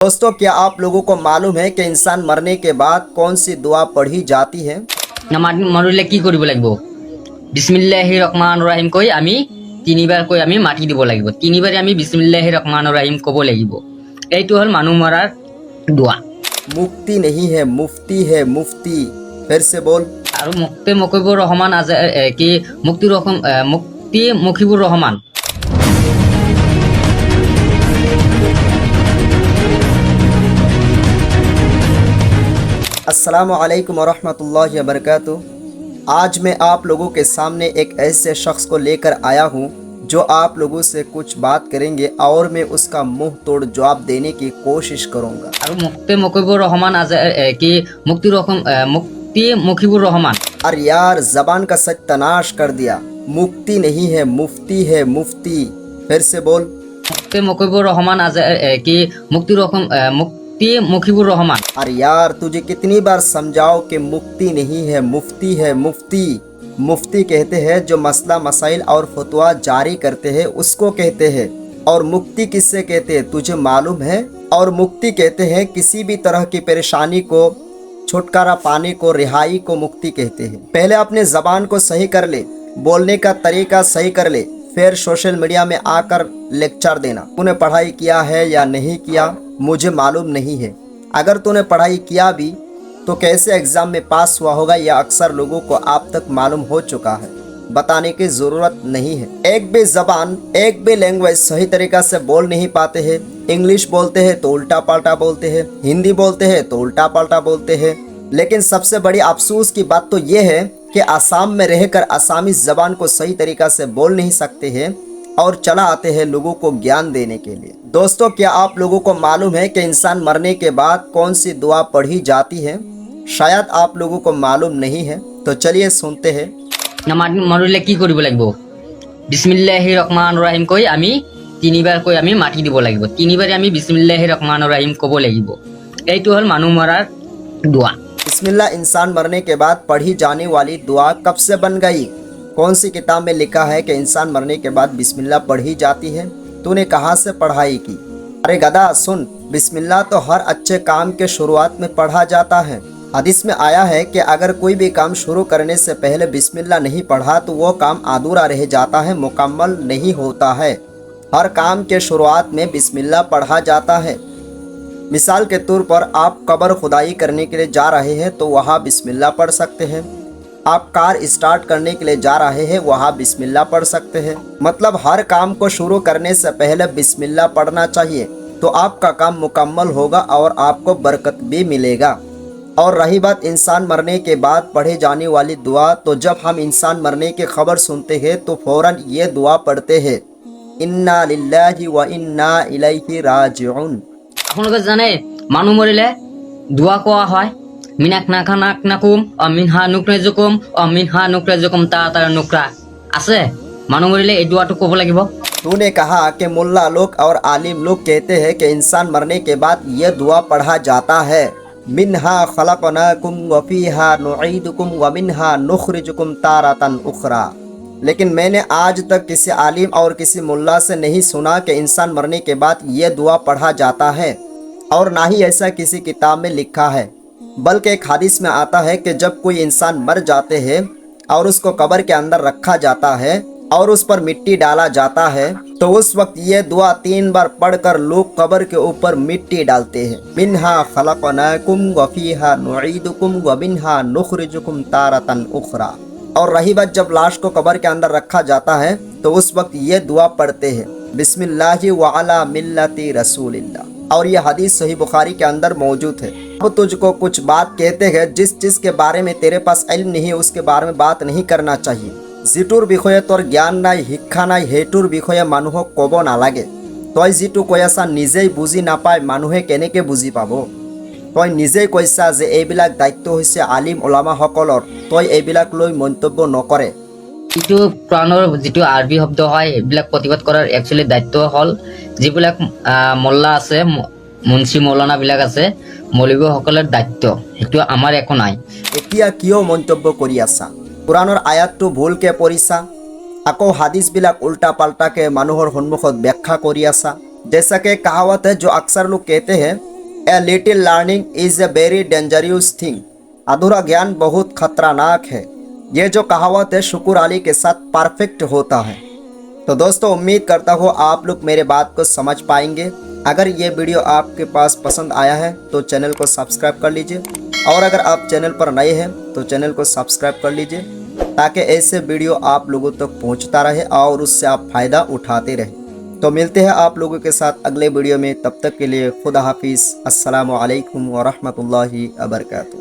दोस्तों, क्या आप लोगों को मालूम है कि इंसान मरने के बाद कौन सी दुआ पढ़ी जाती है? মৰিলে কি কৰিব লাগিব? বিসমিল্লাহিৰ ৰহমানিৰ ৰহিম কৈ আমি তিনিবাৰ কৈ আমি মাটি দিব লাগিব। তিনিবাৰে আমি বিসমিল্লাহিৰ ৰহমানিৰ ৰহিম ক'ব লাগিব। এইটো হ'ল মানুহ মৰাৰ দোৱা। मुफ्ती नहीं है, मुफ्ती है, मुफ्ती। फिर से बोल। আৰু মুক্তি মুখিবুৰ ৰহমান কি মুক্তি মুখিবুৰ ৰহমান। अस्सलामु अलैकुम वरहमतुल्लाहि वबरकातुहू। आज मैं आप लोगों के सामने एक ऐसे शख्स को लेकर आया हूँ जो आप लोगों से कुछ बात करेंगे और मैं उसका मुंह तोड़ जवाब देने की कोशिश करूँगा। আৰু মুক্তি মুখিবুৰ ৰহমান কি মুক্তি মুখিবুৰ ৰহমান। अरे यार, जबान का सत्यानाश कर दिया। मुफ्ती नहीं है, मुफ्ती है, मुफ्ती। फिर से बोल। মুক্তি মুখিবুৰ ৰহমান কি মুক্তি মুখিবুৰ ৰহমান। अरे यार, तुझे कितनी बार समझाओ कि मुफ्ती नहीं है, मुफ्ती है, मुफ्ती। मुफ्ती कहते हैं जो मसला मसाइल और फतवा जारी करते हैं, उसको कहते हैं। और मुक्ति किससे कहते हैं तुझे मालूम है? और मुक्ति कहते हैं किसी भी तरह की परेशानी को छुटकारा पाने को, रिहाई को मुक्ति कहते हैं। पहले अपने जबान को सही कर ले, बोलने का तरीका सही कर ले, फिर सोशल मीडिया में आकर लेक्चर देना। तूने पढ़ाई किया है या नहीं किया मुझे मालूम नहीं है। अगर तूने पढ़ाई किया भी तो कैसे एग्जाम में पास हुआ होगा यह अक्सर लोगों को आप तक मालूम हो चुका है, बताने की ज़रूरत नहीं है। एक भी ज़बान, एक भी लैंग्वेज सही तरीक़ा से बोल नहीं पाते हैं। इंग्लिश बोलते हैं तो उल्टा पलटा बोलते हैं, हिंदी बोलते हैं तो उल्टा पलटा बोलते हैं। लेकिन सबसे बड़ी अफसोस की बात तो ये है कि आसाम में रहकर आसामी ज़बान को सही तरीक़ा से बोल नहीं सकते हैं और चला आते हैं लोगों को ज्ञान देने के लिए। दोस्तों, क्या आप लोगों को मालूम है कि इंसान मरने के बाद कौन सी दुआ पढ़ी जाती है? शायद आप लोगों को मालूम नहीं है, तो चलिए सुनते हैं। মৰিলে কি কৰিব লাগিব? বিসমিল্লাহিৰ ৰহমানিৰ ৰহিম কৈ আমি তিনিবাৰ কৈ আমি মাটি দিব লাগিব। তিনিবাৰে আমি বিসমিল্লাহিৰ ৰহমানিৰ ৰহিম ক'ব লাগিব। এইটো হ'ল মানুহ মৰাৰ দোৱা। बिस्मिल्लाह इंसान मरने के बाद पढ़ी जाने वाली दुआ कब से बन गई? कौन सी किताब में लिखा है कि इंसान मरने के बाद बिस्मिल्लाह पढ़ी जाती है? तूने कहाँ से पढ़ाई की? अरे गधा सुन, बिस्मिल्लाह तो हर अच्छे काम के शुरुआत में पढ़ा जाता है। हदीस में आया है कि अगर कोई भी काम शुरू करने से पहले बिस्मिल्लाह नहीं पढ़ा तो वो काम अधूरा रह जाता है, मुकम्मल नहीं होता है। हर काम के शुरुआत में बिस्मिल्लाह पढ़ा जाता है। मिसाल के तौर पर आप कब्र खुदाई करने के लिए जा रहे हैं तो वहाँ बिस्मिल्लाह पढ़ सकते हैं। आप कार स्टार्ट करने के लिए जा रहे हैं, वहाँ बिस्मिल्लाह पढ़ सकते हैं। मतलब हर काम को शुरू करने से पहले बिस्मिल्लाह पढ़ना चाहिए, तो आपका काम मुकम्मल होगा और आपको बरकत भी मिलेगा। और रही बात इंसान मरने के बाद पढ़े जाने वाली दुआ, तो जब हम इंसान मरने की खबर सुनते हैं तो फ़ौरन ये दुआ पढ़ते हैं, इन्ना लिल्लाहि व इन्ना इलैहि राजिऊन। আপোনালোকে জানে মানুহ মৰিলে দোৱা কোৱা হয়, মিনাক নাকা নাক নাকুম অমিনহা নুকৰে জুকুম অমিনহা নুকৰে জুকুম তাৰ নুকৰা আছে। মানুহ মৰিলে এই দোৱাটো ক'ব লাগিব। तूने कहा कि मुल्ला लोग और आलिम लोग कहते हैं कि इंसान मरने के बाद ये दुआ पढ़ा जाता है, मिन्हा खलकनाकुम व फीहा नुईदुकुम व मिन्हा नुखरिजुकुम तारतन उखरा। लेकिन मैंने आज तक किसी आलिम और किसी मुल्ला से नहीं सुना कि इंसान मरने के बाद ये दुआ पढ़ा जाता है, और ना ही ऐसा किसी किताब में लिखा है। बल्कि एक हदीस में आता है कि जब कोई इंसान मर जाते हैं और उसको कब्र के अंदर रखा जाता है और उस पर मिट्टी डाला जाता है, तो उस वक्त ये दुआ 3 बार पढ़कर लोग कब्र के ऊपर मिट्टी डालते हैं, मिन्हा खलकनाकुम व फीहा नुईदुकुम व मिन्हा नुखरिजुकुम तारतन उखरा। और रही बात जब लाश को कब्र के अंदर रखा जाता है तो उस वक्त ये दुआ पढ़ते हैं, बिस्मिल्लाहि व अला मिल्लति रसूलिल्लाह। और ये हदीस सही बुखारी के अंदर मौजूद है। अब तुझको कुछ बात कहते हैं जिस चीज़ के बारे में तेरे पास इल्म नहीं, उसके बारे में बात नहीं करना चाहिए। जिटुर বিষয়ে তোর জ্ঞান নাই, শিক্ষা নাই, সেইটোৰ বিষয়ে মানুহক ক'ব নালাগে। তই যিটো কৈ আছা নিজেই বুজি নাপায় মানুহে কেনেকৈ বুজি পাব? তই নিজেই কৈছা যে এইবিলাক দায়িত্ব হৈছে আলিম ওলামাসকলৰ, তই এইবিলাক লৈ মন্তব্য নকৰে। এইটো কোৰাণৰ যিটো আৰবী শব্দ হয় এইবিলাক প্ৰতিবাদ কৰাৰ একচুৱেলি দায়িত্ব হ'ল যিবিলাক মোল্লা আছে, মুন্সি মৌলানাবিলাক আছে, মৌলবীসকলৰ দায়িত্ব। সেইটো আমাৰ একো নাই। এতিয়া কিয় মন্তব্য কৰি আছা? কোৰাণৰ আয়াতটো ভুলকৈ পঢ়িছা, আকৌ হাদিছবিলাক উল্টা পাল্টাকৈ মানুহৰ সন্মুখত ব্যাখ্যা কৰি আছা। जैसा कि कहावत है जो अक्सर लोग कहते हैं a little learning is a very dangerous thing. अधूरा ज्ञान बहुत खतरनाक है। ये जो कहावत है शुक्र अली के साथ परफेक्ट होता है। तो दोस्तों उम्मीद करता हूँ आप लोग मेरे बात को समझ पाएंगे। अगर ये वीडियो आपके पास पसंद आया है तो चैनल को सब्सक्राइब कर लीजिए, और अगर आप चैनल पर नए हैं तो चैनल को सब्सक्राइब कर लीजिए, ताकि ऐसे वीडियो आप लोगों तक पहुंचता रहे और उससे आप फ़ायदा उठाते रहें। तो मिलते हैं आप लोगों के साथ अगले वीडियो में। तब तक के लिए खुदा हाफिज़। अस्सलामु अलैकुम व रहमतुल्लाहि व बरकातुहू।